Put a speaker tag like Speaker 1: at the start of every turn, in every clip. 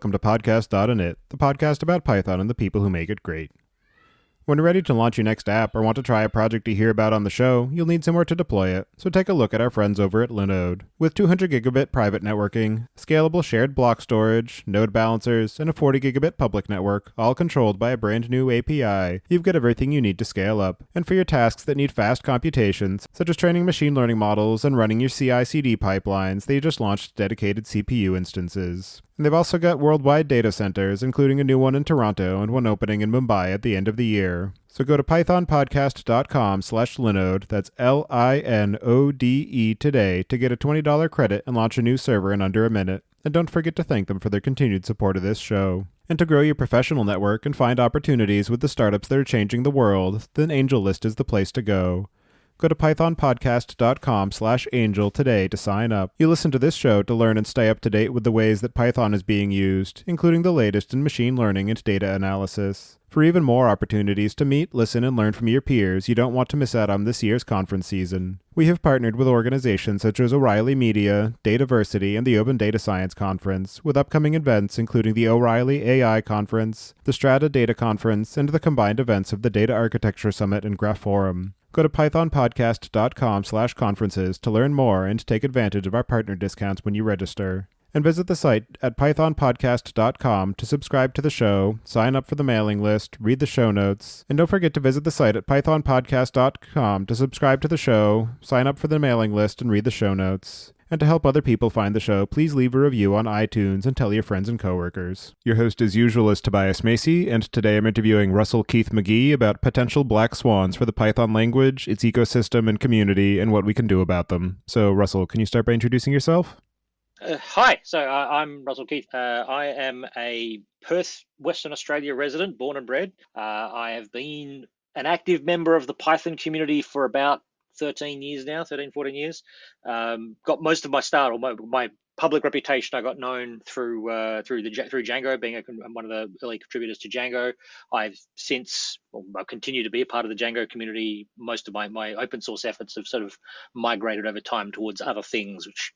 Speaker 1: welcome to podcast.init, the podcast about Python and the people who make it great. When you're ready to launch your next app or want to try a project you hear about on the show, you'll need somewhere to deploy it, so take a look at our friends over at Linode. With 200 gigabit private networking, scalable shared block storage, node balancers, and a 40 gigabit public network, all controlled by a brand new API, you've got everything you need to scale up. And for your tasks that need fast computations, such as training machine learning models and running your CI/CD pipelines, they just launched dedicated CPU instances. And they've also got worldwide data centers, including a new one in Toronto and one opening in Mumbai at the end of the year. So go to pythonpodcast.com/Linode, that's Linode today, to get a $20 credit and launch a new server in under a minute. And don't forget to thank them for their continued support of this show. And to grow your professional network and find opportunities with the startups that are changing the world, then AngelList is the place to go. Go to pythonpodcast.com/angel today to sign up. You listen to this show to learn and stay up to date with the ways that Python is being used, including the latest in machine learning and data analysis. For even more opportunities to meet, listen, and learn from your peers, you don't want to miss out on this year's conference season. We have partnered with organizations such as O'Reilly Media, Dataversity, and the Open Data Science Conference, with upcoming events including the O'Reilly AI Conference, the Strata Data Conference, and the combined events of the Data Architecture Summit and Graph Forum. Go to pythonpodcast.com/conferences to learn more and take advantage of our partner discounts when you register. And visit the site at pythonpodcast.com to subscribe to the show, sign up for the mailing list, read the show notes, and don't forget to visit the site at pythonpodcast.com to subscribe to the show, sign up for the mailing list, and read the show notes. And to help other people find the show, please leave a review on iTunes and tell your friends and coworkers. Your host as usual is Tobias Macy, and today I'm interviewing Russell Keith-Magee about potential black swans for the Python language, its ecosystem and community, and what we can do about them. So, Russell, can you start by introducing yourself?
Speaker 2: Hi, I'm Russell Keith. I am a Perth, Western Australia resident, born and bred. I have been an active member of the Python community for about 13 years now, 14 years. Got most of my start, or my public reputation, I got known through Django, being one of the early contributors to Django. I continue to be a part of the Django community. Most of my open source efforts have sort of migrated over time towards other things, which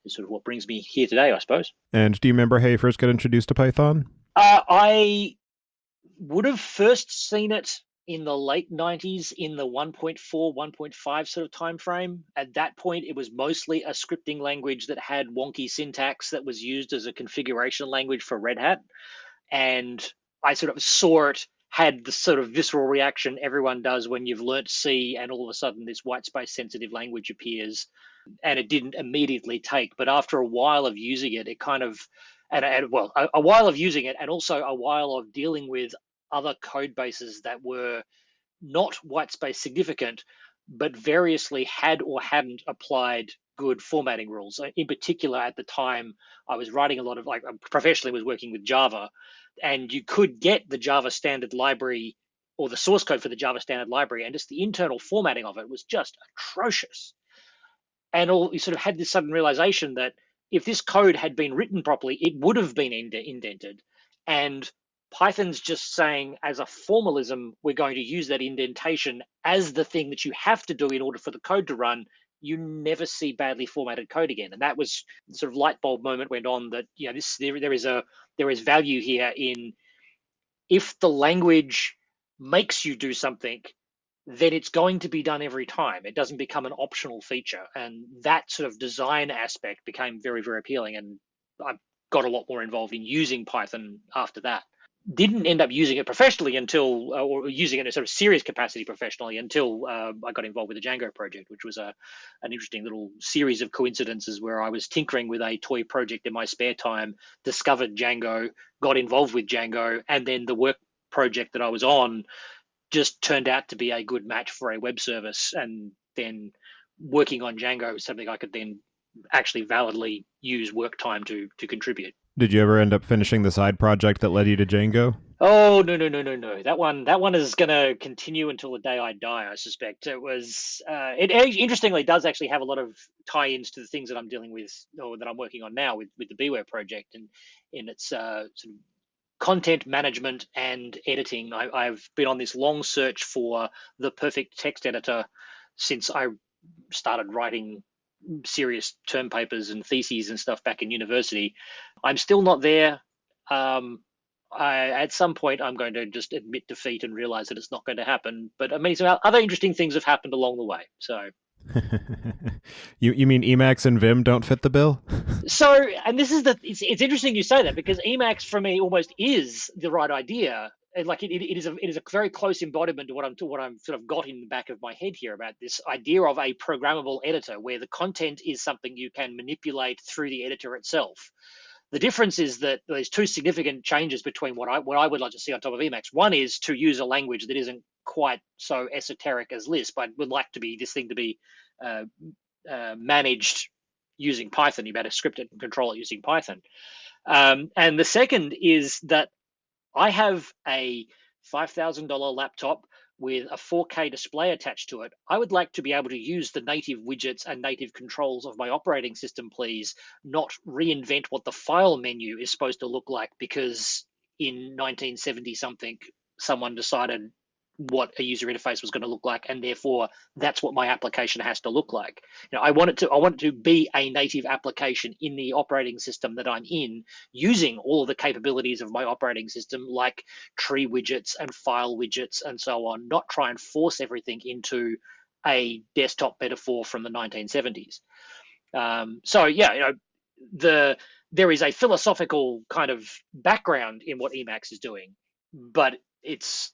Speaker 2: is sort of what brings me here today, I suppose.
Speaker 1: And do you remember how you first got introduced to Python?
Speaker 2: I would have first seen it in the late 90s in the 1.4, 1.5 sort of time frame. At that point, it was mostly a scripting language that had wonky syntax that was used as a configuration language for Red Hat. And I sort of saw it, had the sort of visceral reaction everyone does when you've learnt C and all of a sudden this white space sensitive language appears, and it didn't immediately take. But after a while of using it, it kind of, a while of using it, and also a while of dealing with other code bases that were not white space significant, but variously had or hadn't applied good formatting rules. In particular, at the time, I was writing a lot of, professionally was working with Java, and you could get the Java standard library or the source code for the Java standard library, and just the internal formatting of it was just atrocious. And you sort of had this sudden realization that if this code had been written properly, it would have been indented. And Python's just saying, as a formalism, we're going to use that indentation as the thing that you have to do in order for the code to run. You never see badly formatted code again. And that was sort of light bulb moment went on that, there is value here in, if the language makes you do something, then it's going to be done every time. It doesn't become an optional feature. And that sort of design aspect became very, very appealing. And I got a lot more involved in using Python after that. Didn't end up using it professionally or using it in a sort of serious capacity professionally until I got involved with the Django project, which was an interesting little series of coincidences where I was tinkering with a toy project in my spare time, discovered Django, got involved with Django, and then the work project that I was on just turned out to be a good match for a web service. And then working on Django was something I could then actually validly use work time to contribute.
Speaker 1: Did you ever end up finishing the side project that led you to Django?
Speaker 2: Oh, no. That one is going to continue until the day I die, I suspect. It was, it interestingly does actually have a lot of tie-ins to the things that I'm dealing with, or that I'm working on now with the Beware project, and in its sort of content management and editing. I've been on this long search for the perfect text editor since I started writing serious term papers and theses and stuff back in university. I'm still not there. At some point, I'm going to just admit defeat and realize that it's not going to happen. But I mean, some other interesting things have happened along the way. So,
Speaker 1: you mean Emacs and Vim don't fit the bill?
Speaker 2: and this is it's interesting you say that, because Emacs for me almost is the right idea. Like it is a very close embodiment to what I'm sort of got in the back of my head here about this idea of a programmable editor where the content is something you can manipulate through the editor itself. The difference is that there's two significant changes between what I would like to see on top of Emacs. One is to use a language that isn't quite so esoteric as Lisp. I would like this thing to be managed using Python. You better script it and control it using Python. And the second is that I have a $5,000 laptop with a 4K display attached to it. I would like to be able to use the native widgets and native controls of my operating system, please, not reinvent what the file menu is supposed to look like because in 1970 something, someone decided what a user interface was going to look like, and therefore that's what my application has to look like. I want it to be a native application in the operating system that I'm in, using all of the capabilities of my operating system, like tree widgets and file widgets and so on, not try and force everything into a desktop metaphor from the 1970s. There is a philosophical kind of background in what Emacs is doing, but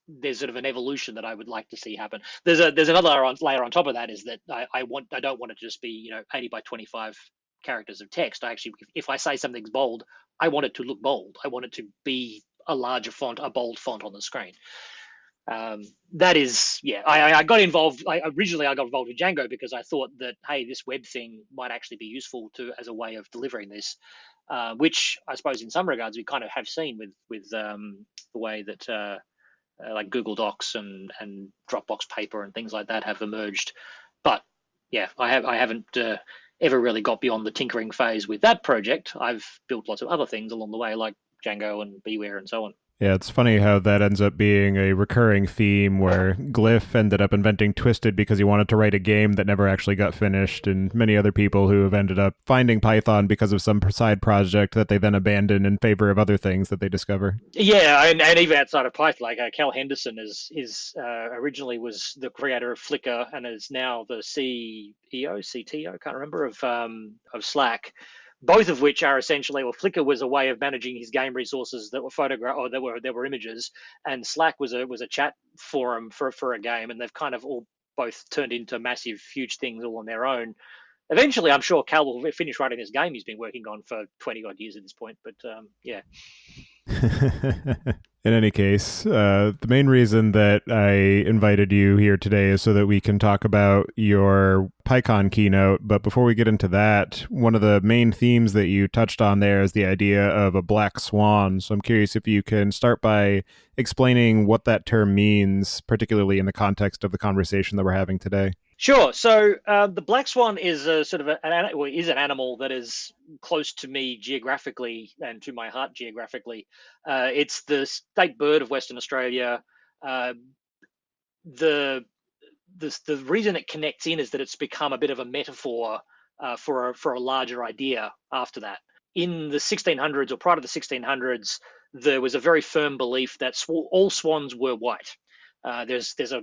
Speaker 2: there's sort of an evolution that I would like to see happen. There's another layer on top of that, is that I don't want it to just be 80 by 25 characters of text. I actually, if I say something's bold, I want it to look bold. I want it to be a larger font, a bold font on the screen. That is, yeah. I got involved. Originally I got involved with Django because I thought that, hey, this web thing might actually be useful as a way of delivering this, which I suppose in some regards we kind of have seen with the way that like Google Docs and Dropbox Paper and things like that have emerged. But yeah, I haven't ever really got beyond the tinkering phase with that project. I've built lots of other things along the way, like Django and Beware and so on.
Speaker 1: Yeah, it's funny how that ends up being a recurring theme where Glyph ended up inventing Twisted because he wanted to write a game that never actually got finished, and many other people who have ended up finding Python because of some side project that they then abandon in favor of other things that they discover.
Speaker 2: Yeah, and even outside of Python, like Cal Henderson originally was the creator of Flickr and is now the CTO, I can't remember, of Slack. Both of which are essentially, well, Flickr was a way of managing his game resources that were photograph or that were images, and Slack was a chat forum for a game, and they've kind of all both turned into massive, huge things all on their own. Eventually, I'm sure Cal will finish writing this game he's been working on for 20 odd years at this point. But yeah.
Speaker 1: In any case, the main reason that I invited you here today is so that we can talk about your PyCon keynote. But before we get into that, one of the main themes that you touched on there is the idea of a Black Swan. So I'm curious if you can start by explaining what that term means, particularly in the context of the conversation that we're having today.
Speaker 2: Sure. So the Black Swan is a sort of an animal that is close to me geographically and to my heart geographically. It's the state bird of Western Australia. The reason it connects in is that it's become a bit of a metaphor for a larger idea after that. In the 1600s, or prior to the 1600s, there was a very firm belief that all swans were white. There's a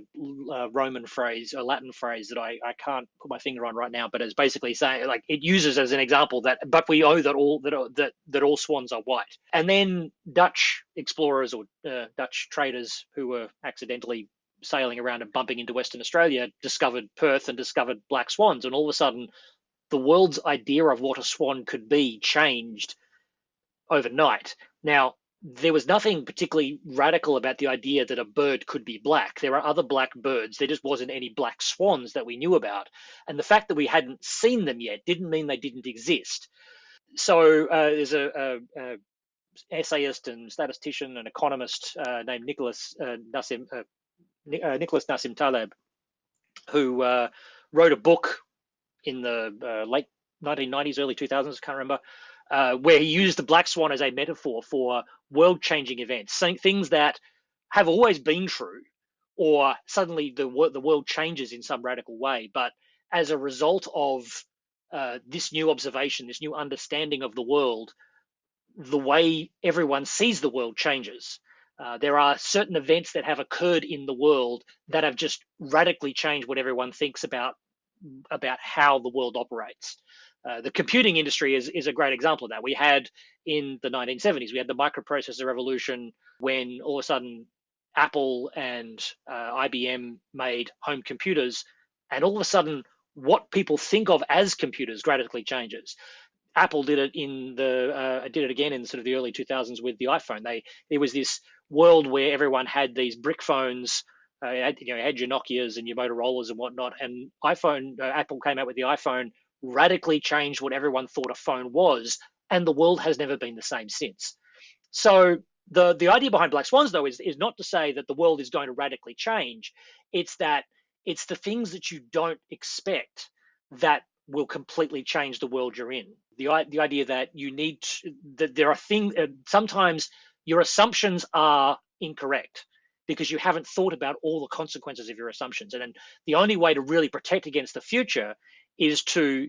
Speaker 2: Roman phrase, a Latin phrase that I can't put my finger on right now, but it's basically saying, like, it uses as an example that, but we know that all swans are white. And then Dutch explorers or Dutch traders who were accidentally sailing around and bumping into Western Australia discovered Perth and discovered black swans, and all of a sudden the world's idea of what a swan could be changed overnight. Now, there was nothing particularly radical about the idea that a bird could be black. There are other black birds. There just wasn't any black swans that we knew about. And the fact that we hadn't seen them yet didn't mean they didn't exist. So there's a essayist and statistician and economist named Nicholas Nassim Taleb, who wrote a book in the late 1990s, early 2000s, I can't remember, where he used the black swan as a metaphor for world-changing events, things that have always been true, or suddenly the world changes in some radical way. But as a result of this new observation, this new understanding of the world, the way everyone sees the world changes. There are certain events that have occurred in the world that have just radically changed what everyone thinks about how the world operates. The computing industry is a great example of that. We had in the 1970s, we had the microprocessor revolution when all of a sudden Apple and IBM made home computers, and all of a sudden what people think of as computers radically changes. Apple did it did it again in sort of the early 2000s with the iPhone. There was this world where everyone had these brick phones. You had your Nokias and your Motorola's and whatnot, and Apple came out with the iPhone, radically changed what everyone thought a phone was, and the world has never been the same since. So the idea behind Black Swans, though, is not to say that the world is going to radically change. It's that it's the things that you don't expect that will completely change the world you're in. The idea that that there are things, sometimes your assumptions are incorrect because you haven't thought about all the consequences of your assumptions. And the only way to really protect against the future is to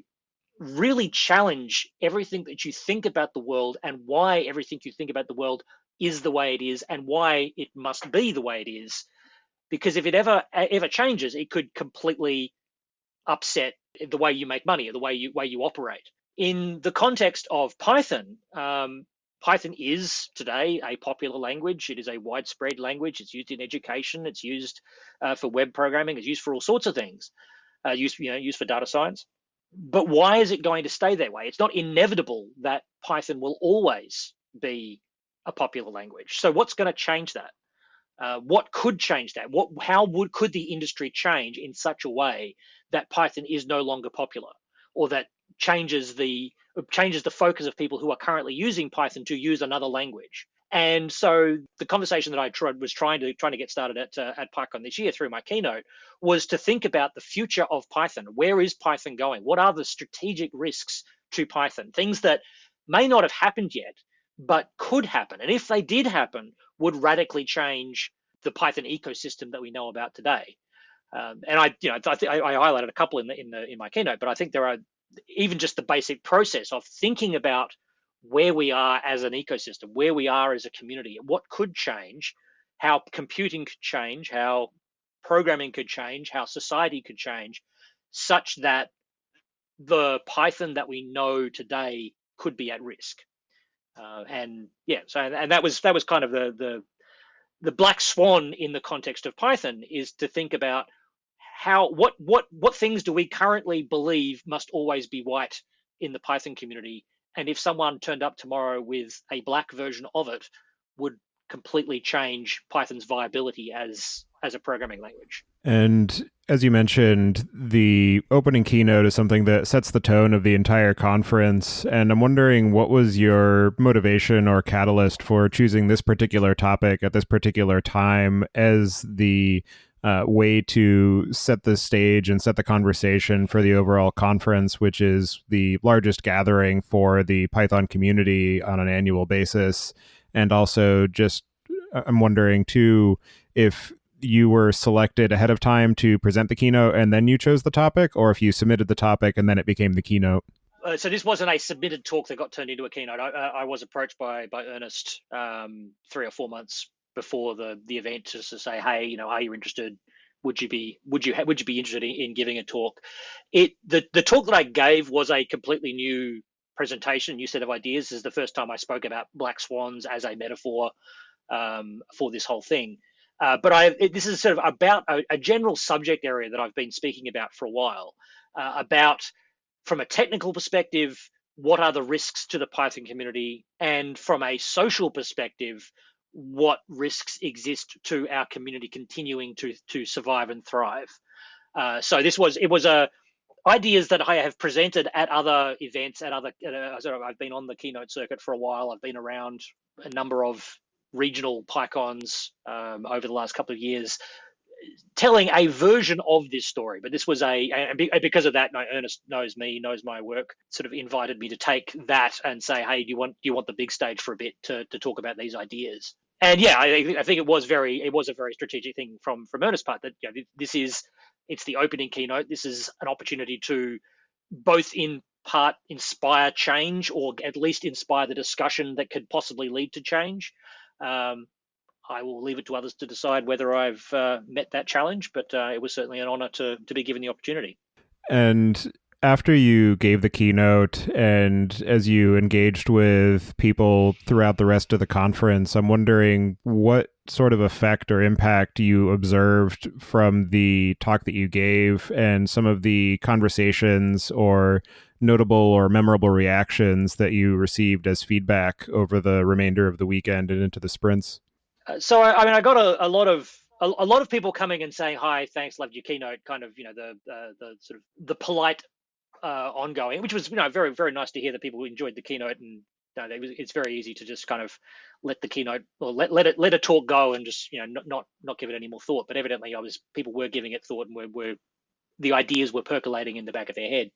Speaker 2: really challenge everything that you think about the world and why everything you think about the world is the way it is and why it must be the way it is. Because if it ever changes, it could completely upset the way you make money or the way you operate. In the context of Python, Python is today a popular language. It is a widespread language. It's used in education. It's used for web programming. It's used for all sorts of things. Used for data science. But why is it going to stay that way? It's not inevitable that Python will always be a popular language. So what's going to change that? What could change that? Could the industry change in such a way that Python is no longer popular, or that changes the focus of people who are currently using Python to use another language? And so the conversation that I was trying to get started at PyCon this year through my keynote was to think about the future of Python. Where is Python going? What are the strategic risks to Python? Things that may not have happened yet, but could happen. And if they did happen, would radically change the Python ecosystem that we know about today. And I highlighted a couple in my keynote, but I think there are even just the basic process of thinking about where we are as an ecosystem, where we are as a community, what could change, how computing could change, how programming could change, how society could change, such that the Python that we know today could be at risk. And that was kind of the Black Swan in the context of Python, is to think about what things do we currently believe must always be white in the Python community, and if someone turned up tomorrow with a black version of it, would completely change Python's viability as a programming language.
Speaker 1: And as you mentioned, the opening keynote is something that sets the tone of the entire conference. And I'm wondering, what was your motivation or catalyst for choosing this particular topic at this particular time as the way to set the stage and set the conversation for the overall conference, which is the largest gathering for the Python community on an annual basis? And also, just I'm wondering too, if you were selected ahead of time to present the keynote and then you chose the topic, or if you submitted the topic and then it became the keynote.
Speaker 2: So this wasn't a submitted talk that got turned into a keynote. I was approached by Ernest 3 or 4 months before the event, just to say, hey, are you interested? Would you be interested in giving a talk? The talk that I gave was a completely new presentation, new set of ideas. This is the first time I spoke about black swans as a metaphor for this whole thing. But this is sort of about a general subject area that I've been speaking about for a while, about, from a technical perspective, what are the risks to the Python community, and from a social perspective, what risks exist to our community continuing to survive and thrive. So it was ideas that I have presented at other events, I've been on the keynote circuit for a while. I've been around a number of regional PyCons over the last couple of years, telling a version of this story. But this was because of that, Ernest knows me, knows my work, sort of invited me to take that and say, hey, do you want the big stage for a bit to talk about these ideas? And yeah, I think it was a very strategic thing from Ernest's part, that it's the opening keynote. This is an opportunity to, both in part inspire change, or at least inspire the discussion that could possibly lead to change. I will leave it to others to decide whether I've met that challenge, but it was certainly an honor to be given the opportunity.
Speaker 1: And after you gave the keynote and as you engaged with people throughout the rest of the conference, I'm wondering what sort of effect or impact you observed from the talk that you gave and some of the conversations or notable or memorable reactions that you received as feedback over the remainder of the weekend and into the sprints.
Speaker 2: So I got a lot of people coming and saying, "Hi, thanks, loved your keynote." Kind of, the sort of the polite ongoing, which was very very nice to hear that people enjoyed the keynote, and it's very easy to just kind of let the keynote or let a talk go and just not give it any more thought. But evidently, people were giving it thought, and were the ideas were percolating in the back of their head.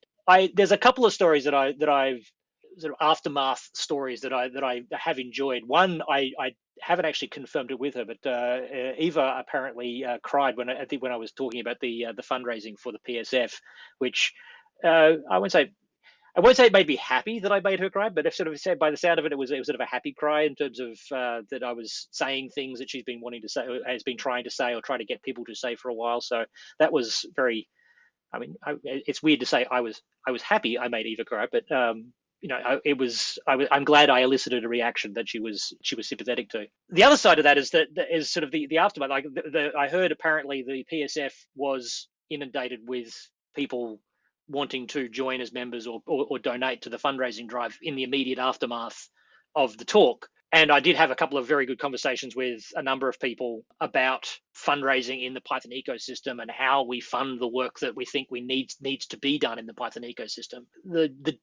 Speaker 2: There's a couple of stories that I've sort of aftermath stories that I have enjoyed. One, I haven't actually confirmed it with her, but Eva apparently cried when I was talking about the fundraising for the PSF, which I won't say it made me happy that I made her cry, but if sort of said by the sound of it, it was sort of a happy cry in terms of that I was saying things that she's been wanting to say, or has been trying to say, or try to get people to say for a while. So that was very. I mean, it's weird to say I was happy I made Eva cry, but I'm glad I elicited a reaction that she was sympathetic to. The other side of that is sort of the aftermath. Like I heard apparently the PSF was inundated with people wanting to join as members or donate to the fundraising drive in the immediate aftermath of the talk. And I did have a couple of very good conversations with a number of people about fundraising in the Python ecosystem and how we fund the work that we think needs to be done in the Python ecosystem. The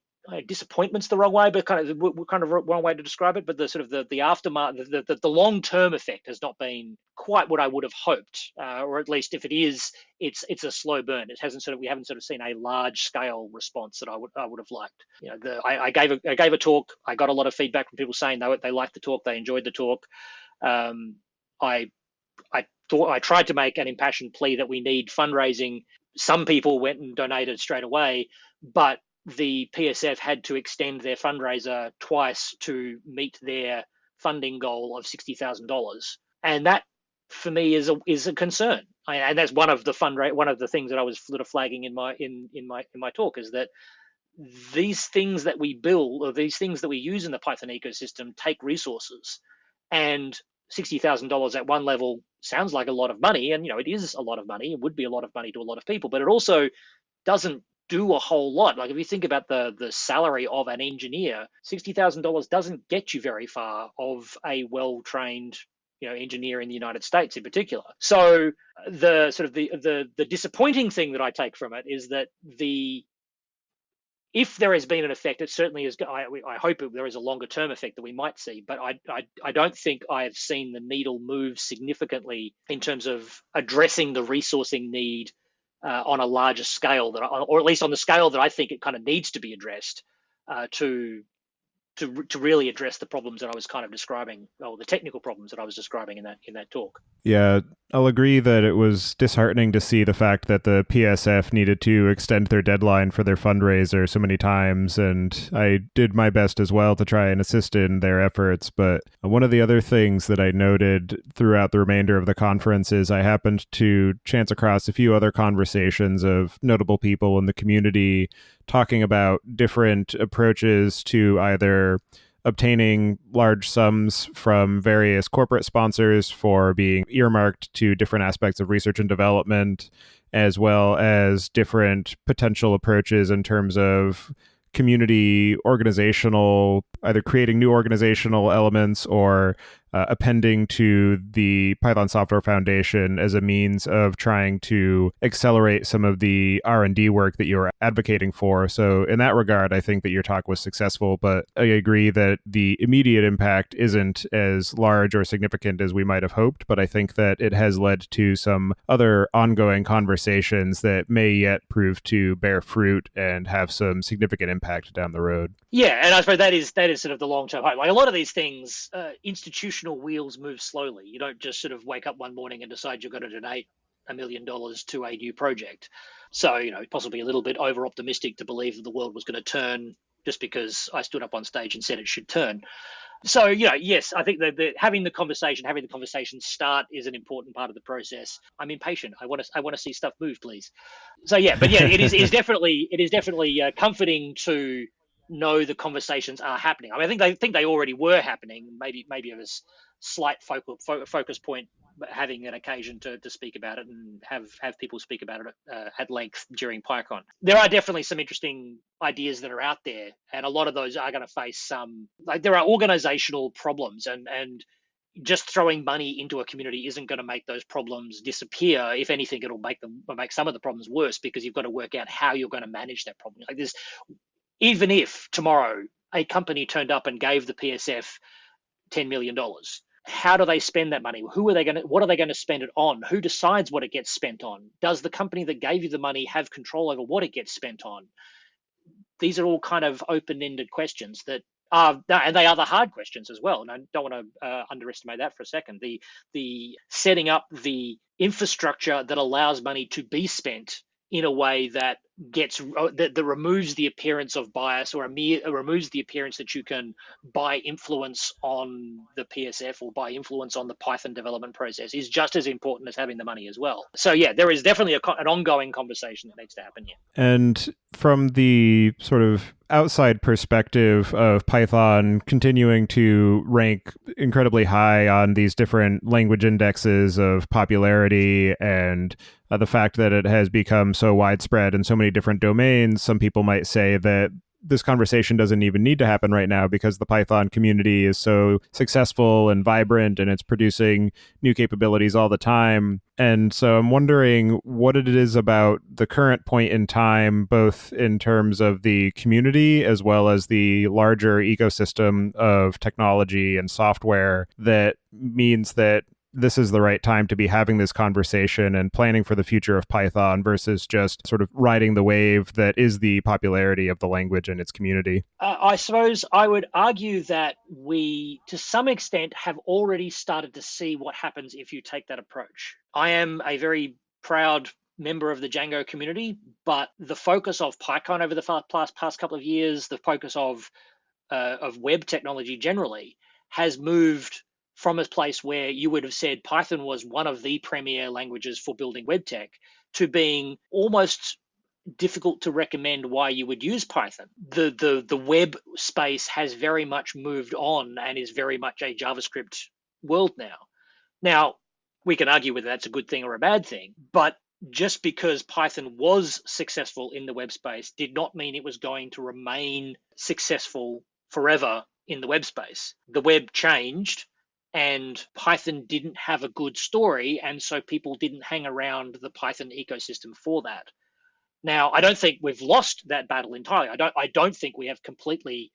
Speaker 2: disappointment's the wrong way, but kind of wrong way to describe it. But the sort of the aftermath, the long-term effect has not been quite what I would have hoped, or at least if it is, it's a slow burn. We haven't seen a large-scale response that I would have liked. I gave a talk. I got a lot of feedback from people saying they liked the talk, they enjoyed the talk. I tried to make an impassioned plea that we need fundraising. Some people went and donated straight away, but the PSF had to extend their fundraiser twice to meet their funding goal of $60,000, and that for me is a concern. And that's one of the things that I was sort of flagging in my talk, is that these things that we build, or these things that we use in the Python ecosystem, take resources, and $60,000 at one level sounds like a lot of money, and it is a lot of money. It would be a lot of money to a lot of people, but it also doesn't do a whole lot. Like if you think about the salary of an engineer, $60,000 doesn't get you very far of a well-trained engineer in the United States in particular. So the sort of the disappointing thing that I take from it is that if there has been an effect, it certainly is. I hope there is a longer term effect that we might see, but I don't think I have seen the needle move significantly in terms of addressing the resourcing need on a larger scale, or at least on the scale that I think it kind of needs to be addressed to really address the problems that I was kind of describing, or the technical problems that I was describing in that talk.
Speaker 1: Yeah, I'll agree that it was disheartening to see the fact that the PSF needed to extend their deadline for their fundraiser so many times, and I did my best as well to try and assist in their efforts. But one of the other things that I noted throughout the remainder of the conference is I happened to chance across a few other conversations of notable people in the community talking about different approaches to either obtaining large sums from various corporate sponsors for being earmarked to different aspects of research and development, as well as different potential approaches in terms of community organizational, either creating new organizational elements or appending to the Python Software Foundation as a means of trying to accelerate some of the R&D work that you're advocating for. So in that regard, I think that your talk was successful, but I agree that the immediate impact isn't as large or significant as we might have hoped, but I think that it has led to some other ongoing conversations that may yet prove to bear fruit and have some significant impact down the road.
Speaker 2: Yeah, and I suppose that is sort of the long-term hope. Like a lot of these things, institutional wheels move slowly. You don't just sort of wake up one morning and decide you're going to donate $1 million to a new project. So, possibly a little bit over optimistic to believe that the world was going to turn just because I stood up on stage and said it should turn. So, yes, I think that having the conversation start is an important part of the process. I'm impatient. I want to see stuff move, please. So, yeah, but yeah, it is definitely comforting to know the conversations are happening. I mean, I think they already were happening. Maybe it was slight focus point, having an occasion to speak about it and have people speak about it at length during PyCon. There are definitely some interesting ideas that are out there, and a lot of those are going to face some, like, there are organizational problems, and just throwing money into a community isn't going to make those problems disappear. If anything, it'll make some of the problems worse, because you've got to work out how you're going to manage that problem. Like this, even if tomorrow a company turned up and gave the PSF $10 million, how do they spend that money? What are they going to spend it on? Who decides what it gets spent on? Does the company that gave you the money have control over what it gets spent on? These are all kind of open-ended questions that are, and they are the hard questions as well. And I don't want to underestimate that for a second. The setting up the infrastructure that allows money to be spent in a way that that removes the appearance of bias, or removes the appearance that you can buy influence on the PSF or buy influence on the Python development process, is just as important as having the money as well. So yeah, there is definitely an ongoing conversation that needs to happen here.
Speaker 1: And from the sort of outside perspective of Python continuing to rank incredibly high on these different language indexes of popularity, and the fact that it has become so widespread in so many different domains, some people might say that this conversation doesn't even need to happen right now because the Python community is so successful and vibrant, and it's producing new capabilities all the time. And so I'm wondering what it is about the current point in time, both in terms of the community as well as the larger ecosystem of technology and software, that means that this is the right time to be having this conversation and planning for the future of Python, versus just sort of riding the wave that is the popularity of the language and its community.
Speaker 2: I suppose I would argue that we, to some extent, have already started to see what happens if you take that approach. I am a very proud member of the Django community, but the focus of PyCon over the past couple of years, the focus of web technology generally, has moved from a place where you would have said Python was one of the premier languages for building web tech, to being almost difficult to recommend why you would use Python. The web space has very much moved on and is very much a JavaScript world now. Now, we can argue whether that's a good thing or a bad thing, but just because Python was successful in the web space did not mean it was going to remain successful forever in the web space. The web changed, and Python didn't have a good story, and so people didn't hang around the Python ecosystem for that. Now, I don't think we've lost that battle entirely. I don't think we have completely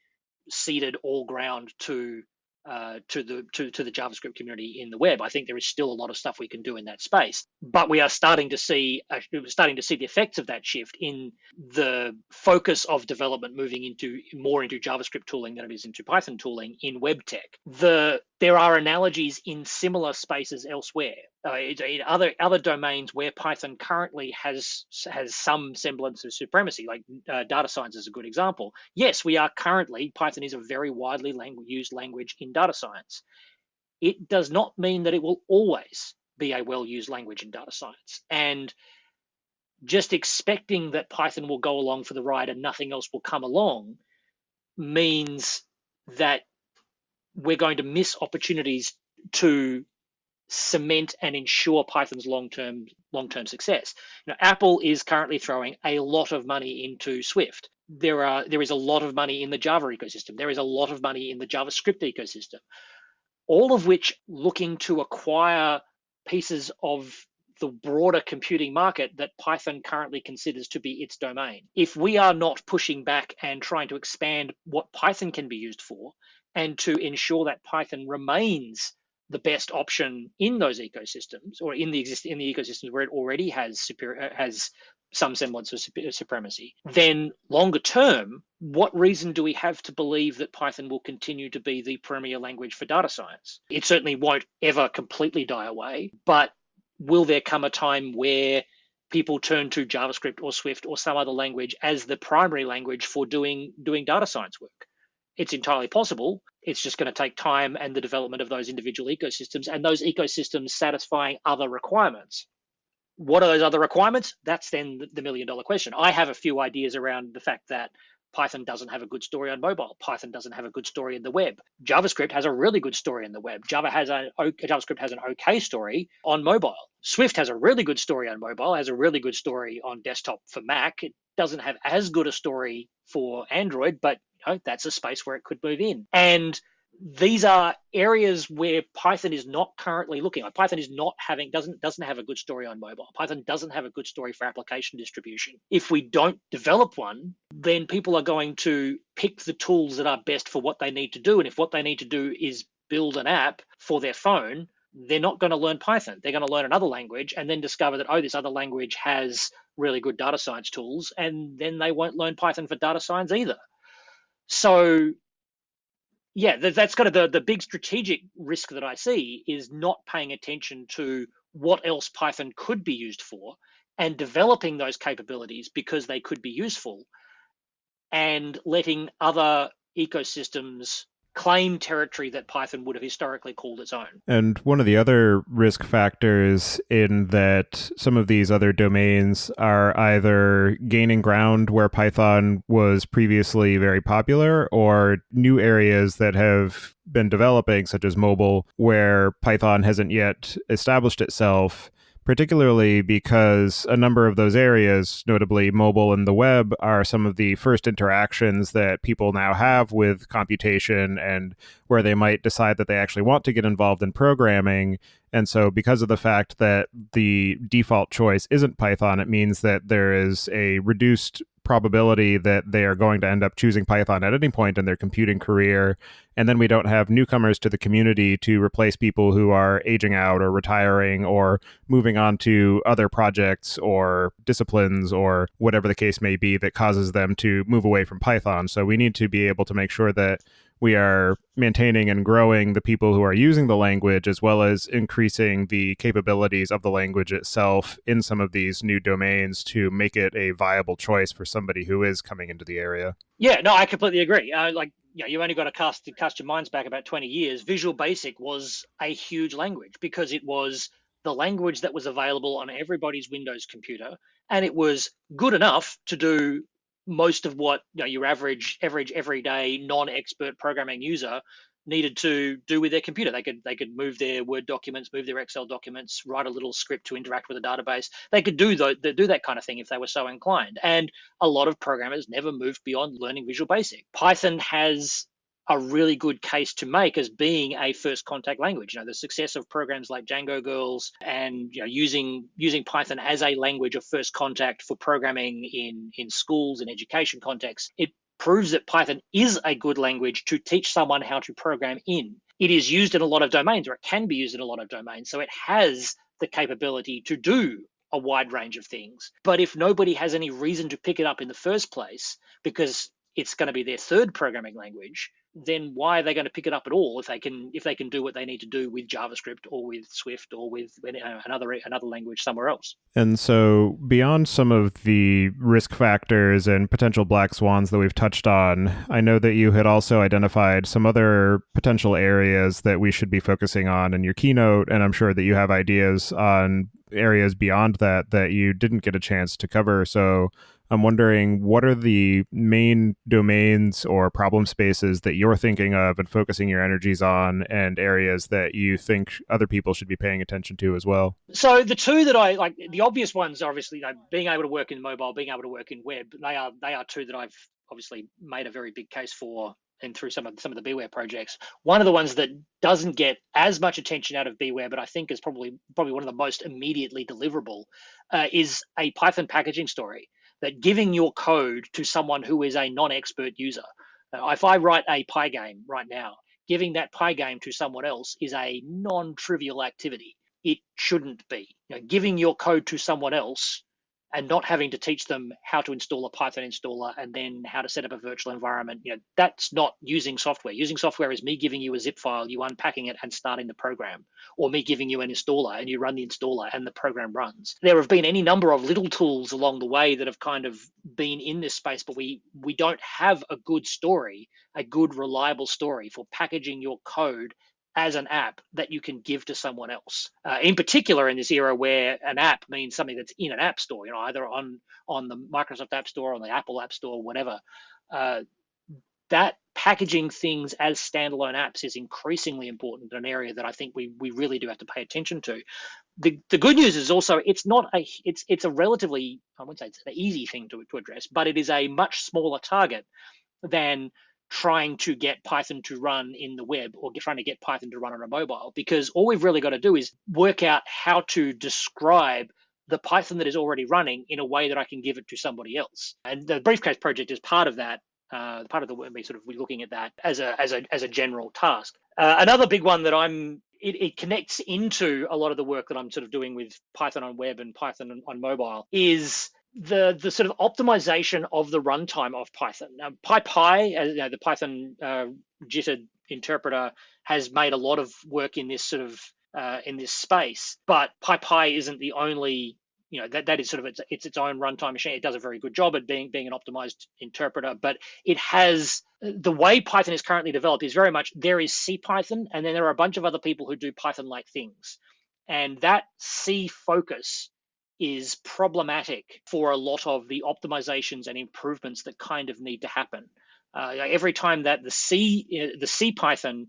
Speaker 2: ceded all ground to the JavaScript community in the web. I think there is still a lot of stuff we can do in that space, but we are starting to see the effects of that shift in the focus of development moving more into JavaScript tooling than it is into Python tooling in web tech. There are analogies in similar spaces elsewhere. In other domains where Python currently has some semblance of supremacy, like data science is a good example. Yes, Python is a very widely used language in data science. It does not mean that it will always be a well-used language in data science. And just expecting that Python will go along for the ride and nothing else will come along means that we're going to miss opportunities to cement and ensure Python's long-term success. Apple is currently throwing a lot of money into Swift. There is a lot of money in the Java ecosystem. There is a lot of money in the JavaScript ecosystem, all of which looking to acquire pieces of the broader computing market that Python currently considers to be its domain. If we are not pushing back and trying to expand what Python can be used for, and to ensure that Python remains the best option in those ecosystems, or in the ecosystems where it already has some semblance of supremacy, then longer term, what reason do we have to believe that Python will continue to be the premier language for data science? It certainly won't ever completely die away, but will there come a time where people turn to JavaScript or Swift or some other language as the primary language for doing data science work? It's entirely possible. It's just going to take time and the development of those individual ecosystems, and those ecosystems satisfying other requirements. What are those other requirements? That's then the $1 million question. I have a few ideas around the fact that Python doesn't have a good story on mobile. Python doesn't have a good story in the web. JavaScript has a really good story in the web. JavaScript has an okay story on mobile. Swift has a really good story on mobile, has a really good story on desktop for Mac. It doesn't have as good a story for Android, but that's a space where it could move in. And these are areas where Python is not currently looking. Like Python is not having doesn't have a good story on mobile. Python doesn't have a good story for application distribution. If we don't develop one, then people are going to pick the tools that are best for what they need to do. And if what they need to do is build an app for their phone, they're not going to learn Python. They're going to learn another language and then discover that, this other language has really good data science tools, and then they won't learn Python for data science either. So yeah, that's kind of the big strategic risk that I see, is not paying attention to what else Python could be used for and developing those capabilities because they could be useful, and letting other ecosystems claim territory that Python would have historically called its own.
Speaker 1: And one of the other risk factors in that some of these other domains are either gaining ground where Python was previously very popular, or new areas that have been developing, such as mobile, where Python hasn't yet established itself, particularly because a number of those areas, notably mobile and the web, are some of the first interactions that people now have with computation, and where they might decide that they actually want to get involved in programming. And so because of the fact that the default choice isn't Python, it means that there is a reduced probability that they are going to end up choosing Python at any point in their computing career. And then we don't have newcomers to the community to replace people who are aging out or retiring or moving on to other projects or disciplines or whatever the case may be that causes them to move away from Python. So we need to be able to make sure that we are maintaining and growing the people who are using the language, as well as increasing the capabilities of the language itself in some of these new domains to make it a viable choice for somebody who is coming into the area.
Speaker 2: Yeah, no, I completely agree. You only got to cast your minds back about 20 years. Visual Basic was a huge language because it was the language that was available on everybody's Windows computer, and it was good enough to do most of what your average everyday non-expert programming user needed to do with their computer. They could move their Word documents, move their Excel documents, write a little script to interact with a database. They could do that kind of thing if they were so inclined. And a lot of programmers never moved beyond learning Visual Basic. Python has a really good case to make as being a first contact language. The success of programs like Django Girls and using Python as a language of first contact for programming in schools and education contexts, it proves that Python is a good language to teach someone how to program in. It is used in a lot of domains, or it can be used in a lot of domains, so it has the capability to do a wide range of things. But if nobody has any reason to pick it up in the first place, because it's going to be their third programming language, then why are they going to pick it up at all if they can do what they need to do with JavaScript or with Swift or with another language somewhere else?
Speaker 1: And so beyond some of the risk factors and potential black swans that we've touched on, I know that you had also identified some other potential areas that we should be focusing on in your keynote, and I'm sure that you have ideas on areas beyond that you didn't get a chance to cover. So I'm wondering, what are the main domains or problem spaces that you're thinking of and focusing your energies on, and areas that you think other people should be paying attention to as well?
Speaker 2: So the two that I like, the obvious ones are obviously being able to work in mobile, being able to work in web. They are two that I've obviously made a very big case for, and through some of the Beware projects. One of the ones that doesn't get as much attention out of Beware, but I think is probably one of the most immediately deliverable, is a Python packaging story. That giving your code to someone who is a non-expert user. If I write a Pygame right now, giving that Pygame to someone else is a non-trivial activity. It shouldn't be. Giving your code to someone else and not having to teach them how to install a Python installer and then how to set up a virtual environment. That's not using software. Using software is me giving you a zip file, you unpacking it and starting the program, or me giving you an installer and you run the installer and the program runs. There have been any number of little tools along the way that have kind of been in this space, but we don't have a good story, a good reliable story for packaging your code as an app that you can give to someone else. In particular, in this era where an app means something that's in an app store, either on the Microsoft App Store, on the Apple App Store, whatever. That packaging things as standalone apps is increasingly important, an area that I think we really do have to pay attention to. The good news is also it's a relatively, I wouldn't say it's an easy thing to address, but it is a much smaller target than trying to get Python to run in the web or trying to get Python to run on a mobile, because all we've really got to do is work out how to describe the Python that is already running in a way that I can give it to somebody else. And the Briefcase project is part of that. Part of the work, we're looking at that as a general task. Another big one that it connects into a lot of the work that I'm sort of doing with Python on web and Python on mobile is the sort of optimization of the runtime of Python. Now, PyPy, the Python jitter interpreter, has made a lot of work in this sort of in this space, but PyPy isn't the only. That is sort of its own runtime machine. It does a very good job at being an optimized interpreter, but it has the way Python is currently developed is very much there is CPython, and then there are a bunch of other people who do Python-like things, and that C focus is problematic for a lot of the optimizations and improvements that kind of need to happen. Every time that the CPython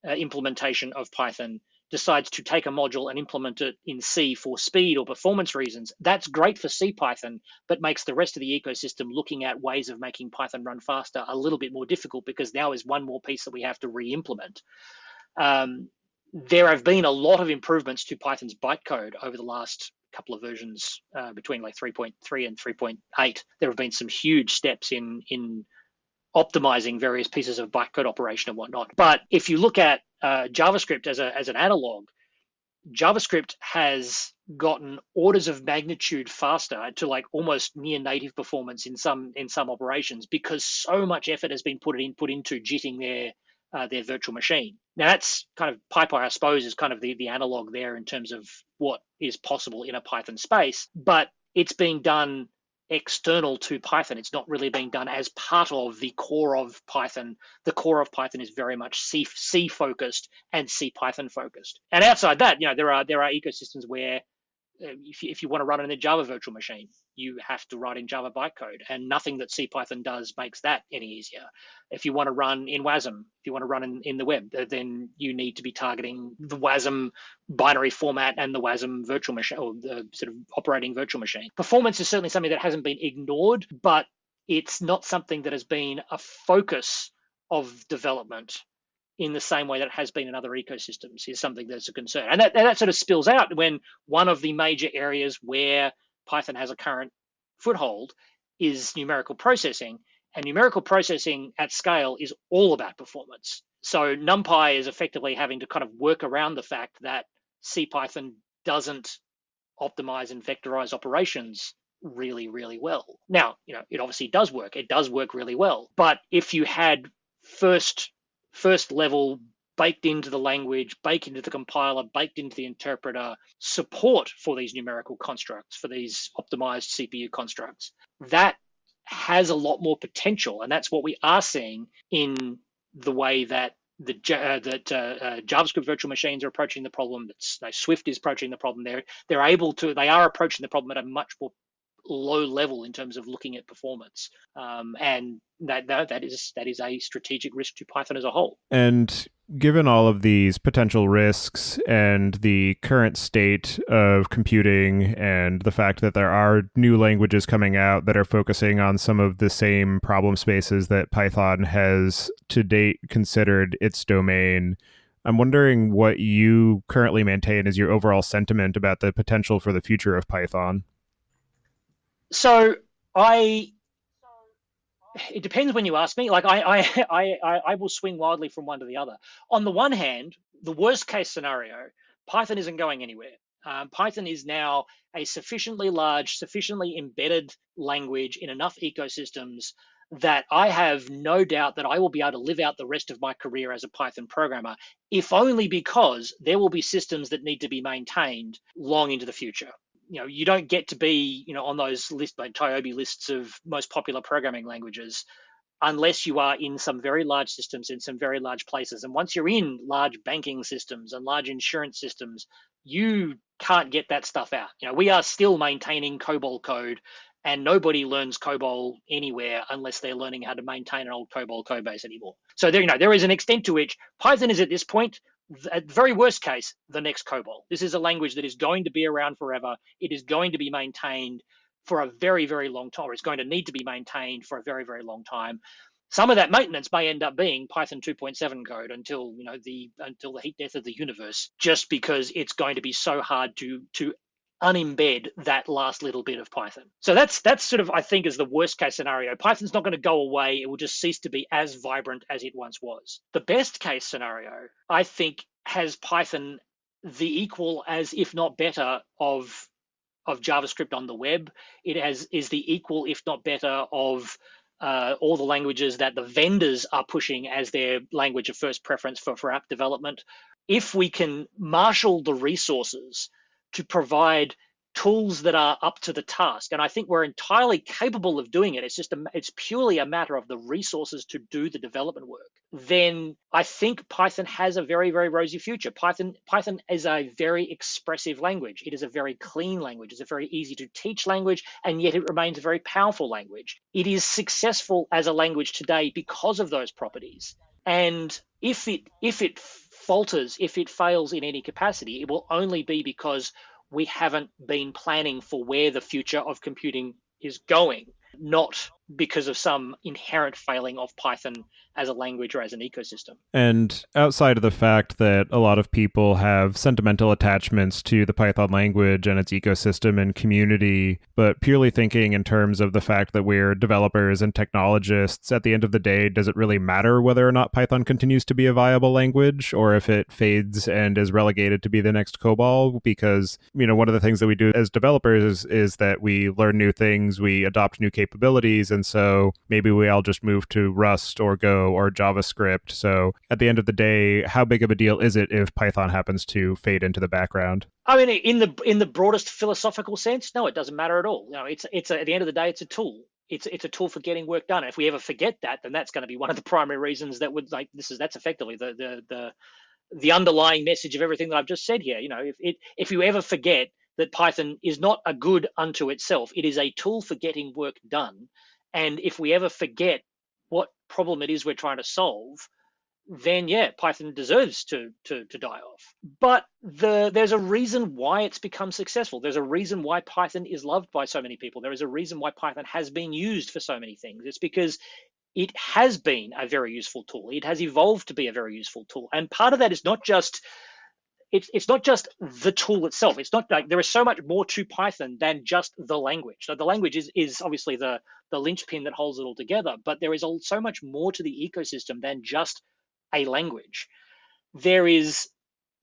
Speaker 2: implementation of Python decides to take a module and implement it in C for speed or performance reasons, that's great for CPython, but makes the rest of the ecosystem looking at ways of making Python run faster a little bit more difficult, because now is one more piece that we have to re-implement. There have been a lot of improvements to Python's bytecode over the last couple of versions, between like 3.3 and 3.8. There have been some huge steps in optimizing various pieces of bytecode operation and whatnot. But if you look at JavaScript as an analog, JavaScript has gotten orders of magnitude faster to like almost near native performance in some operations, because so much effort has been put into jitting their virtual machine. Now that's kind of PyPy, I suppose, is kind of the analog there in terms of what is possible in a Python space, but it's being done external to Python. It's not really being done as part of the core of Python. The core of Python is very much C focused and CPython focused. And outside that, there are ecosystems where if you want to run it in a Java virtual machine, you have to write in Java bytecode, and nothing that CPython does makes that any easier. If you want to run in WASM, if you want to run in the web, then you need to be targeting the WASM binary format and the WASM virtual machine, or the sort of operating virtual machine. Performance is certainly something that hasn't been ignored, but it's not something that has been a focus of development in the same way that it has been in other ecosystems, is something that's a concern. And that sort of spills out when one of the major areas where Python has a current foothold is numerical processing. And numerical processing at scale is all about performance. So NumPy is effectively having to kind of work around the fact that CPython doesn't optimize and vectorize operations really, really well. Now, it obviously does work. It does work really well. But if you had first level baked into the language, baked into the compiler, baked into the interpreter, support for these numerical constructs, for these optimized CPU constructs, that has a lot more potential. And that's what we are seeing in the way that JavaScript virtual machines are approaching the problem, that Swift is approaching the problem. They are approaching the problem at a much more low level in terms of looking at performance, and that is a strategic risk to Python as a whole.
Speaker 1: And given all of these potential risks and the current state of computing and the fact that there are new languages coming out that are focusing on some of the same problem spaces that Python has to date considered its domain, I'm wondering what you currently maintain as your overall sentiment about the potential for the future of Python.
Speaker 2: So it depends when you ask me. Like I will swing wildly from one to the other. On the one hand, the worst case scenario, Python isn't going anywhere. Python is now a sufficiently large, sufficiently embedded language in enough ecosystems that I have no doubt that I will be able to live out the rest of my career as a Python programmer, if only because there will be systems that need to be maintained long into the future. You don't get to be, on those lists, like TIOBE lists of most popular programming languages, unless you are in some very large systems in some very large places. And once you're in large banking systems and large insurance systems, you can't get that stuff out. We are still maintaining COBOL code, and nobody learns COBOL anywhere unless they're learning how to maintain an old COBOL code base anymore. So there is an extent to which Python is at this point, at very worst case, the next COBOL. This is a language that is going to be around forever. It is going to be maintained for a very, very long time, or it's going to need to be maintained for a very, very long time. Some of that maintenance may end up being Python 2.7 code until the heat death of the universe, just because it's going to be so hard to unembed that last little bit of Python. So that's sort of, I think, is the worst case scenario. Python's not going to go away. It will just cease to be as vibrant as it once was. The best case scenario, I think, has Python the equal, as if not better, of JavaScript on the web. It is the equal, if not better, of all the languages that the vendors are pushing as their language of first preference for app development. If we can marshal the resources to provide tools that are up to the task, and I think we're entirely capable of doing it, it's purely a matter of the resources to do the development work, then I think Python has a very, very rosy future. Python is a very expressive language. It is a very clean language. It's a very easy to teach language, and yet it remains a very powerful language. It is successful as a language today because of those properties. And if it falters, if it fails in any capacity, it will only be because we haven't been planning for where the future of computing is going, not because of some inherent failing of Python as a language or as an ecosystem.
Speaker 1: And outside of the fact that a lot of people have sentimental attachments to the Python language and its ecosystem and community, but purely thinking in terms of the fact that we're developers and technologists, at the end of the day, does it really matter whether or not Python continues to be a viable language, or if it fades and is relegated to be the next COBOL? Because, one of the things that we do as developers is that we learn new things, we adopt new capabilities, and so maybe we all just move to Rust or Go or JavaScript. So at the end of the day, how big of a deal is it if Python happens to fade into the background?
Speaker 2: I mean, in the broadest philosophical sense, no, it doesn't matter at all. It's at the end of the day, it's a tool. It's a tool for getting work done. And if we ever forget that, then that's going to be one of the primary reasons that would that's effectively the underlying message of everything that I've just said here. If you ever forget that Python is not a good unto itself, it is a tool for getting work done. And if we ever forget what problem it is we're trying to solve, then Python deserves to die off. But there's a reason why it's become successful. There's a reason why Python is loved by so many people. There is a reason why Python has been used for so many things. It's because it has been a very useful tool. It has evolved to be a very useful tool. And part of that is not just it's not just the tool itself. It's not like there is so much more to Python than just the language. So the language is obviously the linchpin that holds it all together, but there is so much more to the ecosystem than just a language. There is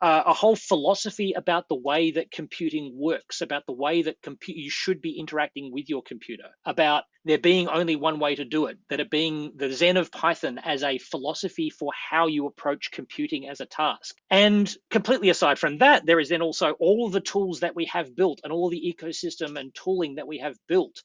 Speaker 2: a whole philosophy about the way that computing works, about the way that you should be interacting with your computer, about there being only one way to do it, that it being the Zen of Python as a philosophy for how you approach computing as a task. And completely aside from that, there is then also all of the tools that we have built and all the ecosystem and tooling that we have built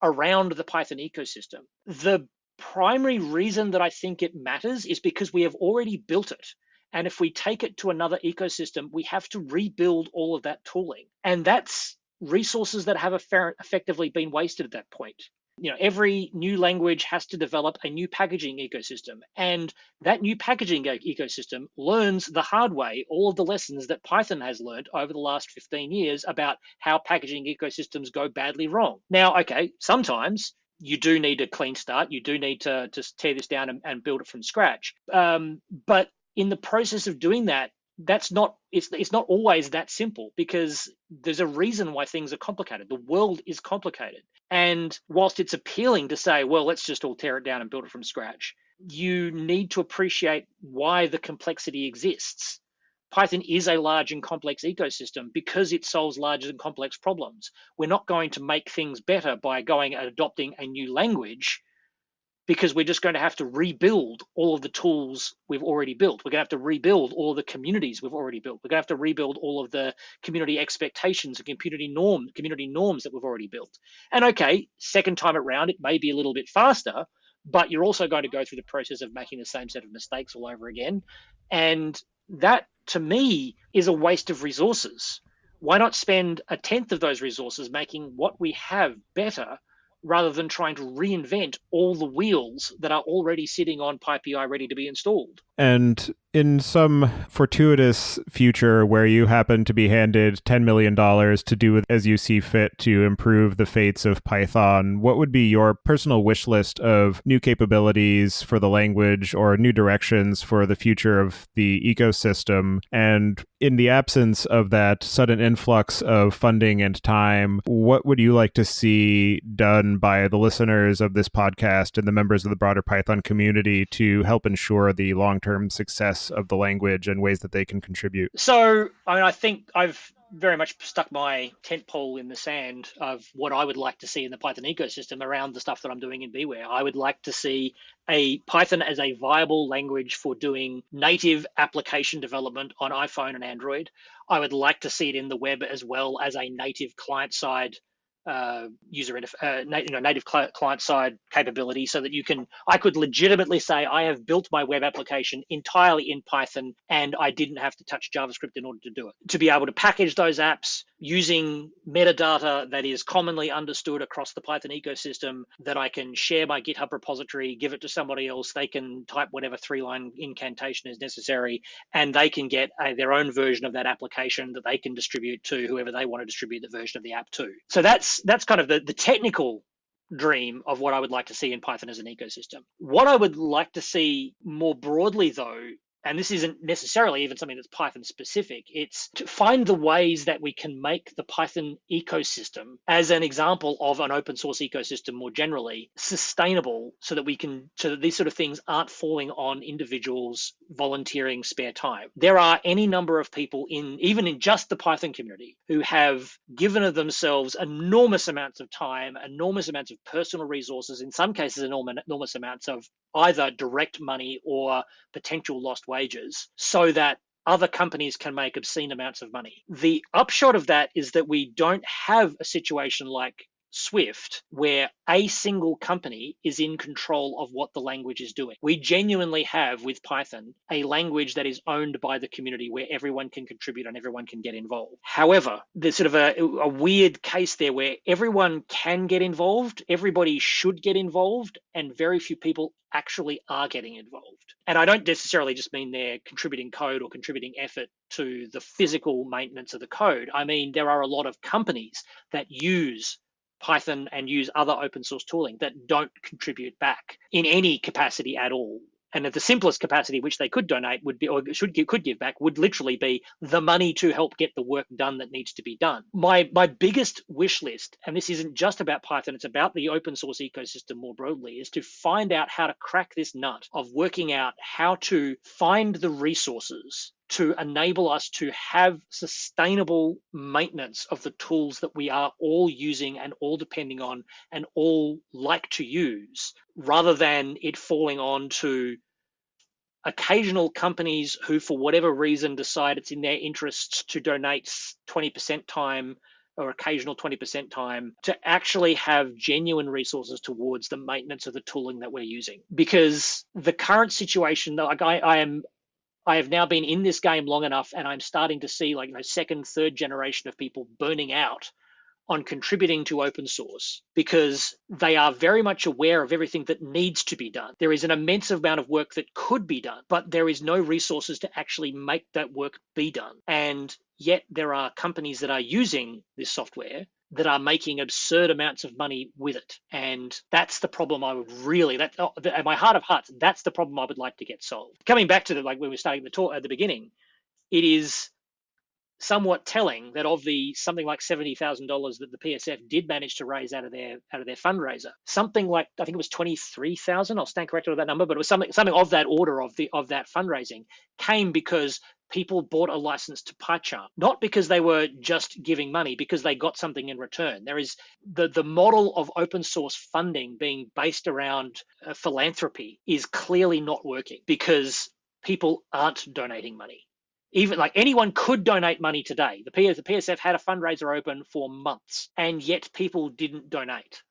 Speaker 2: around the Python ecosystem. The primary reason that I think it matters is because we have already built it. And if we take it to another ecosystem, we have to rebuild all of that tooling. And that's resources that have effectively been wasted at that point. Every new language has to develop a new packaging ecosystem. And that new packaging ecosystem learns the hard way all of the lessons that Python has learned over the last 15 years about how packaging ecosystems go badly wrong. Now, okay, sometimes you do need a clean start. You do need to just tear this down and build it from scratch. But in the process of doing that, it's not always that simple, because there's a reason why things are complicated. The world is complicated. And whilst it's appealing to say, well, let's just all tear it down and build it from scratch, you need to appreciate why the complexity exists. Python is a large and complex ecosystem because it solves large and complex problems. We're not going to make things better by going and adopting a new language, because we're just going to have to rebuild all of the tools we've already built. We're going to have to rebuild all of the communities we've already built. We're going to have to rebuild all of the community expectations and community norms that we've already built. And okay, second time around, it may be a little bit faster, but you're also going to go through the process of making the same set of mistakes all over again. And that, to me, is a waste of resources. Why not spend a tenth of those resources making what we have better, rather than trying to reinvent all the wheels that are already sitting on PyPI ready to be installed?
Speaker 1: And in some fortuitous future where you happen to be handed $10 million to do as you see fit to improve the fates of Python, what would be your personal wish list of new capabilities for the language or new directions for the future of the ecosystem? And in the absence of that sudden influx of funding and time, what would you like to see done by the listeners of this podcast and the members of the broader Python community to help ensure the long-term success of the language and ways that they can contribute?
Speaker 2: So, I think I've very much stuck my tent pole in the sand of what I would like to see in the Python ecosystem around the stuff that I'm doing in Beware. I would like to see a Python as a viable language for doing native application development on iPhone and Android. I would like to see it in the web as well as a native client-side native client-side capability, so that I could legitimately say I have built my web application entirely in Python and I didn't have to touch JavaScript in order to do it. To be able to package those apps using metadata that is commonly understood across the Python ecosystem, that I can share my GitHub repository, give it to somebody else, they can type whatever 3-line incantation is necessary, and they can get their own version of that application that they can distribute to whoever they want to distribute the version of the app to. So that's kind of the technical dream of what I would like to see in Python as an ecosystem. What I would like to see more broadly, though, and this isn't necessarily even something that's Python specific, it's to find the ways that we can make the Python ecosystem, as an example of an open source ecosystem more generally, sustainable, so that these sort of things aren't falling on individuals volunteering spare time. There are any number of people even in just the Python community who have given of themselves enormous amounts of time, enormous amounts of personal resources, in some cases enormous amounts of either direct money or potential lost wages, so that other companies can make obscene amounts of money. The upshot of that is that we don't have a situation like Swift, where a single company is in control of what the language is doing. We genuinely have, with Python, a language that is owned by the community, where everyone can contribute and everyone can get involved. However, there's sort of a weird case there where everyone can get involved, everybody should get involved, and very few people actually are getting involved. And I don't necessarily just mean they're contributing code or contributing effort to the physical maintenance of the code. I mean, there are a lot of companies that use Python and use other open source tooling that don't contribute back in any capacity at all. And at the simplest capacity which they could donate would be, or could give back, would literally be the money to help get the work done that needs to be done. My biggest wish list, and this isn't just about Python, it's about the open source ecosystem more broadly, is to find out how to crack this nut of working out how to find the resources to enable us to have sustainable maintenance of the tools that we are all using and all depending on and all like to use, rather than it falling on to occasional companies who, for whatever reason, decide it's in their interests to donate 20% time or occasional 20% time to actually have genuine resources towards the maintenance of the tooling that we're using. Because the current situation, like I have now been in this game long enough, and I'm starting to see second, third generation of people burning out on contributing to open source because they are very much aware of everything that needs to be done. There is an immense amount of work that could be done, but there is no resources to actually make that work be done. And yet there are companies that are using this software that are making absurd amounts of money with it. And that's the problem I would really, at my heart of hearts, that's the problem I would like to get solved. Coming back to when we were starting the talk at the beginning, it is somewhat telling that of the something like $70,000 that the PSF did manage to raise out of their fundraiser, something like, I think it was 23,000. I'll stand corrected on that number, but it was something of that order of that fundraising came because people bought a license to PyCharm, not because they were just giving money, because they got something in return. There is the model of open source funding being based around philanthropy is clearly not working because people aren't donating money. Even like anyone could donate money today. The PSF had a fundraiser open for months, and yet people didn't donate.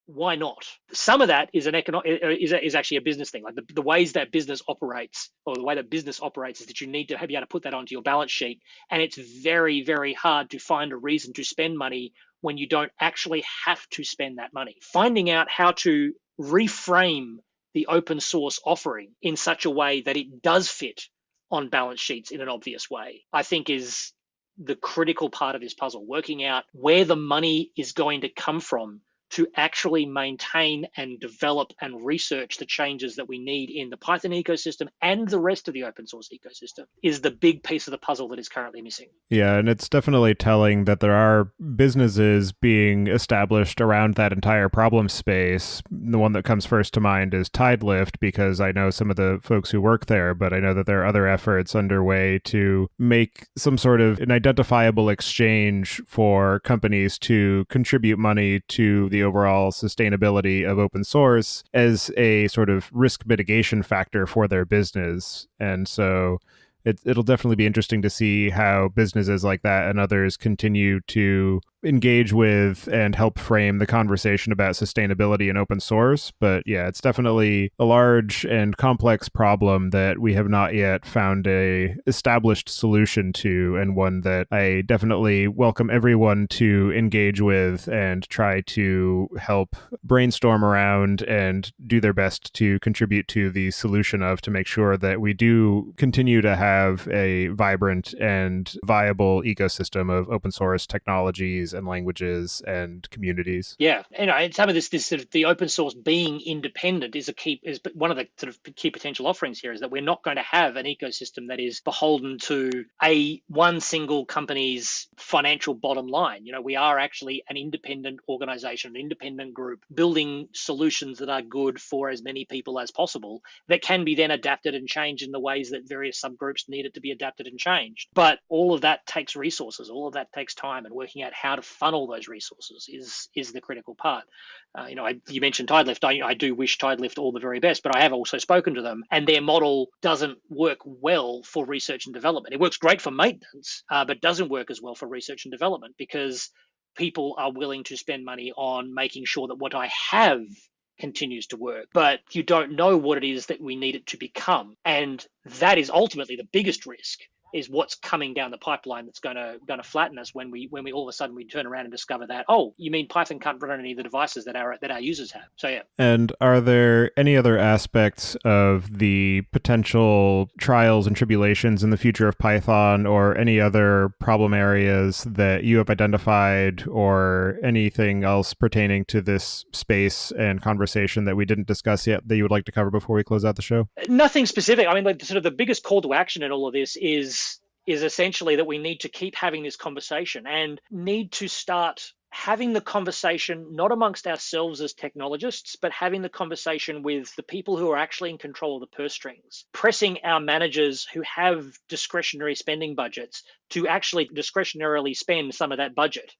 Speaker 2: Why not? Some of that is is actually a business thing. Like the ways that business operates, or the way that business operates, is that you need to be able to put that onto your balance sheet, and it's very, very hard to find a reason to spend money when you don't actually have to spend that money. Finding out how to reframe the open source offering in such a way that it does fit on balance sheets in an obvious way, I think is the critical part of this puzzle, working out where the money is going to come from to actually maintain and develop and research the changes that we need in the Python ecosystem and the rest of the open source ecosystem is the big piece of the puzzle that is currently missing.
Speaker 1: Yeah, and it's definitely telling that there are businesses being established around that entire problem space. The one that comes first to mind is Tidelift, because I know some of the folks who work there, but I know that there are other efforts underway to make some sort of an identifiable exchange for companies to contribute money to the overall sustainability of open source as a sort of risk mitigation factor for their business. And so it'll definitely be interesting to see how businesses like that and others continue to engage with and help frame the conversation about sustainability and open source. But yeah, it's definitely a large and complex problem that we have not yet found a established solution to, and one that I definitely welcome everyone to engage with and try to help brainstorm around and do their best to contribute to the solution of, to make sure that we do continue to have a vibrant and viable ecosystem of open source technologies and languages and communities.
Speaker 2: Yeah, and some of this sort of the open source being independent is one of the sort of key potential offerings here, is that we're not going to have an ecosystem that is beholden to one single company's financial bottom line. We are actually an independent organization, an independent group, building solutions that are good for as many people as possible, that can be then adapted and changed in the ways that various subgroups need it to be adapted and changed. But all of that takes resources, all of that takes time, and working out how to funnel those resources is the critical part. You mentioned Tidelift. I do wish Tidelift all the very best, but I have also spoken to them, and their model doesn't work well for research and development. It works great for maintenance, but doesn't work as well for research and development, because people are willing to spend money on making sure that what I have continues to work, but you don't know what it is that we need it to become. And that is ultimately the biggest risk, is what's coming down the pipeline that's going to flatten us when we all of a sudden we turn around and discover that, oh, you mean Python can't run on any of the devices that our users have. So yeah.
Speaker 1: And are there any other aspects of the potential trials and tribulations in the future of Python, or any other problem areas that you have identified, or anything else pertaining to this space and conversation that we didn't discuss yet that you would like to cover before we close out the show?
Speaker 2: Nothing specific. I mean, like, sort of the biggest call to action in all of this is essentially that we need to keep having this conversation, and need to start having the conversation not amongst ourselves as technologists, but having the conversation with the people who are actually in control of the purse strings, pressing our managers who have discretionary spending budgets to actually discretionarily spend some of that budget.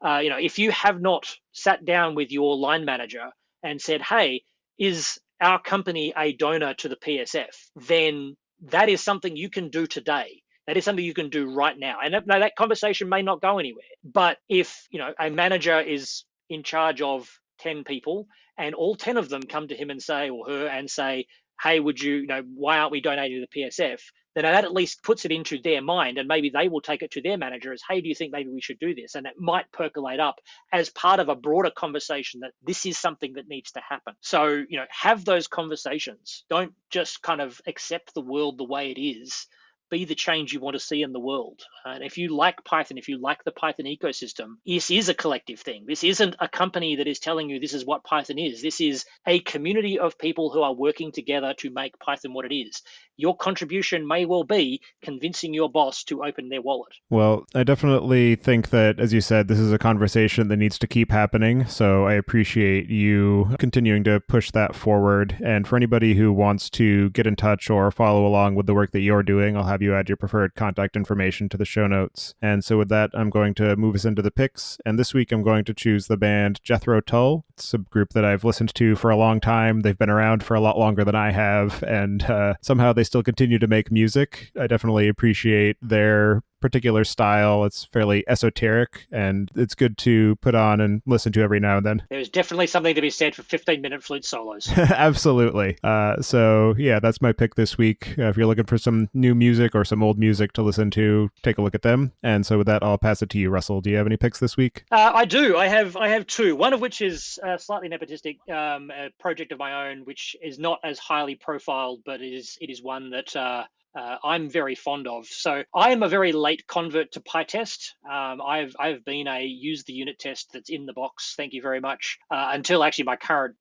Speaker 2: If you have not sat down with your line manager and said, hey, is our company a donor to the PSF, then that is something you can do today. That is something you can do right now. And that conversation may not go anywhere. But if a manager is in charge of 10 people, and all 10 of them come to him and say, or her, and say, hey, why aren't we donating to the PSF? Then that at least puts it into their mind, and maybe they will take it to their manager as, hey, do you think maybe we should do this? And it might percolate up as part of a broader conversation that this is something that needs to happen. So, have those conversations. Don't just kind of accept the world the way it is, be the change you want to see in the world. And if you like Python, if you like the Python ecosystem, this is a collective thing. This isn't a company that is telling you this is what Python is. This is a community of people who are working together to make Python what it is. Your contribution may well be convincing your boss to open their wallet.
Speaker 1: Well, I definitely think that, as you said, this is a conversation that needs to keep happening. So I appreciate you continuing to push that forward. And for anybody who wants to get in touch or follow along with the work that you're doing, I'll have you add your preferred contact information to the show notes. And so with that, I'm going to move us into the picks. And this week, I'm going to choose the band Jethro Tull. It's a group that I've listened to for a long time. They've been around for a lot longer than I have. And somehow they still continue to make music. I definitely appreciate their particular style. It's fairly esoteric, and it's good to put on and listen to every now and then.
Speaker 2: There's definitely something to be said for 15-minute flute solos.
Speaker 1: Absolutely. So yeah, that's my pick this week. If you're looking for some new music or some old music to listen to, take a look at them. And so with that, I'll pass it to you, Russell. Do you have any picks this week?
Speaker 2: I do. I have two. One of which is slightly nepotistic, a project of my own, which is not as highly profiled, but it is one that I'm very fond of. So I am a very late convert to PyTest. I've been a use the unit test that's in the box. Thank you very much. Until actually my current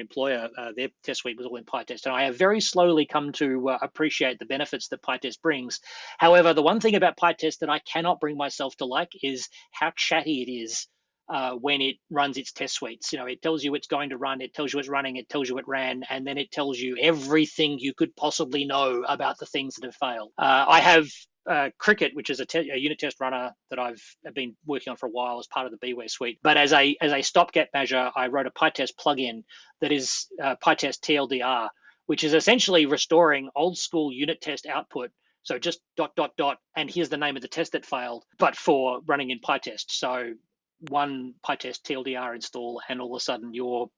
Speaker 2: employer, their test suite was all in PyTest, and I have very slowly come to appreciate the benefits that PyTest brings. However, the one thing about PyTest that I cannot bring myself to like is how chatty it is. When it runs its test suites. It tells you it's going to run, it tells you it's running, it tells you it ran, and then it tells you everything you could possibly know about the things that have failed. I have Cricket, which is a unit test runner that I've been working on for a while as part of the Beware suite. But as a stopgap measure, I wrote a PyTest plugin that is PyTest TLDR, which is essentially restoring old school unit test output. So just ... and here's the name of the test that failed, but for running in PyTest. So one PyTest TLDR install, and all of a sudden your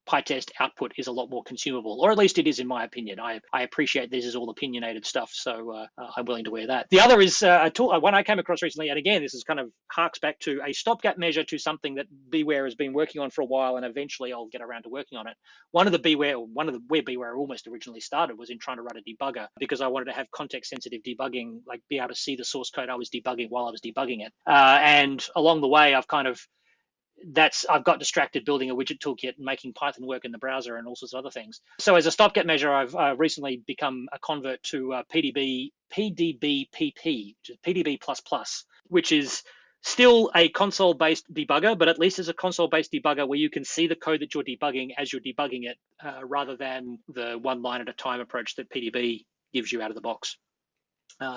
Speaker 2: PyTest output is a lot more consumable, or at least it is in my opinion. I appreciate this is all opinionated stuff, so I'm willing to wear that. The other is a tool, one I came across recently, and again, this is kind of harks back to a stopgap measure to something that Beware has been working on for a while, and eventually I'll get around to working on it. One of where Beware almost originally started was in trying to run a debugger, because I wanted to have context-sensitive debugging, like be able to see the source code I was debugging while I was debugging it. And along the way, I've got distracted building a widget toolkit and making Python work in the browser and all sorts of other things. So as a stopgap measure, I've recently become a convert to PDBPP, which is PDB++, which is still a console-based debugger, but at least it's a console-based debugger where you can see the code that you're debugging as you're debugging it, rather than the one line at a time approach that PDB gives you out of the box.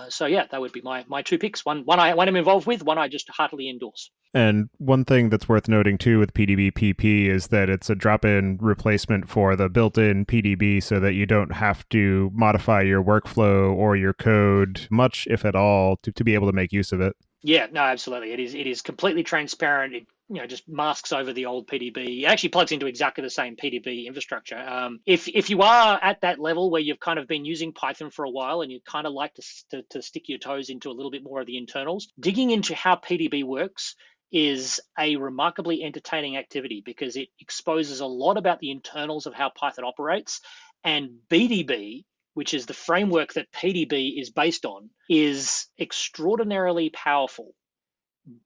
Speaker 2: So yeah, that would be my two picks. One I'm involved with, one I just heartily endorse.
Speaker 1: And one thing that's worth noting too with PDB-PP is that it's a drop-in replacement for the built-in PDB, so that you don't have to modify your workflow or your code much, if at all, to be able to make use of it.
Speaker 2: Yeah, no, absolutely. It is completely transparent. It just masks over the old PDB. It actually plugs into exactly the same PDB infrastructure. If you are at that level where you've kind of been using Python for a while and you kind of like to stick your toes into a little bit more of the internals, digging into how PDB works is a remarkably entertaining activity, because it exposes a lot about the internals of how Python operates. And BDB, which is the framework that PDB is based on, is extraordinarily powerful,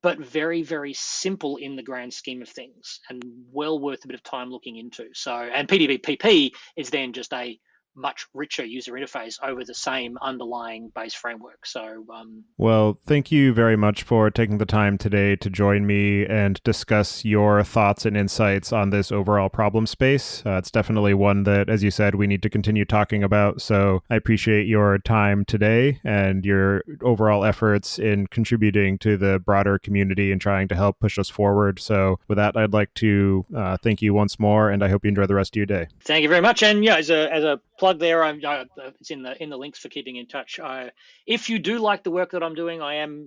Speaker 2: but very, very simple in the grand scheme of things, and well worth a bit of time looking into. So, and PDB-PP is then just a much richer user interface over the same underlying base framework. So,
Speaker 1: well, thank you very much for taking the time today to join me and discuss your thoughts and insights on this overall problem space. It's definitely one that, as you said, we need to continue talking about. So I appreciate your time today and your overall efforts in contributing to the broader community and trying to help push us forward. So with that, I'd like to thank you once more, and I hope you enjoy the rest of your day.
Speaker 2: Thank you very much. And yeah, as a plug there, it's in the links for keeping in touch. If you do like the work that I'm doing,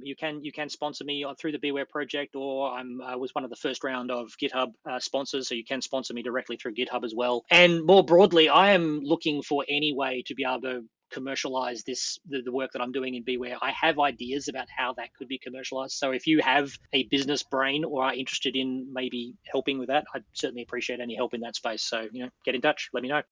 Speaker 2: you can sponsor me through the Beware project, or I was one of the first round of GitHub sponsors, so you can sponsor me directly through GitHub as well. And more broadly, I am looking for any way to be able to commercialize the work that I'm doing in Beware. I have ideas about how that could be commercialized. So if you have a business brain or are interested in maybe helping with that, I'd certainly appreciate any help in that space. So, get in touch, let me know.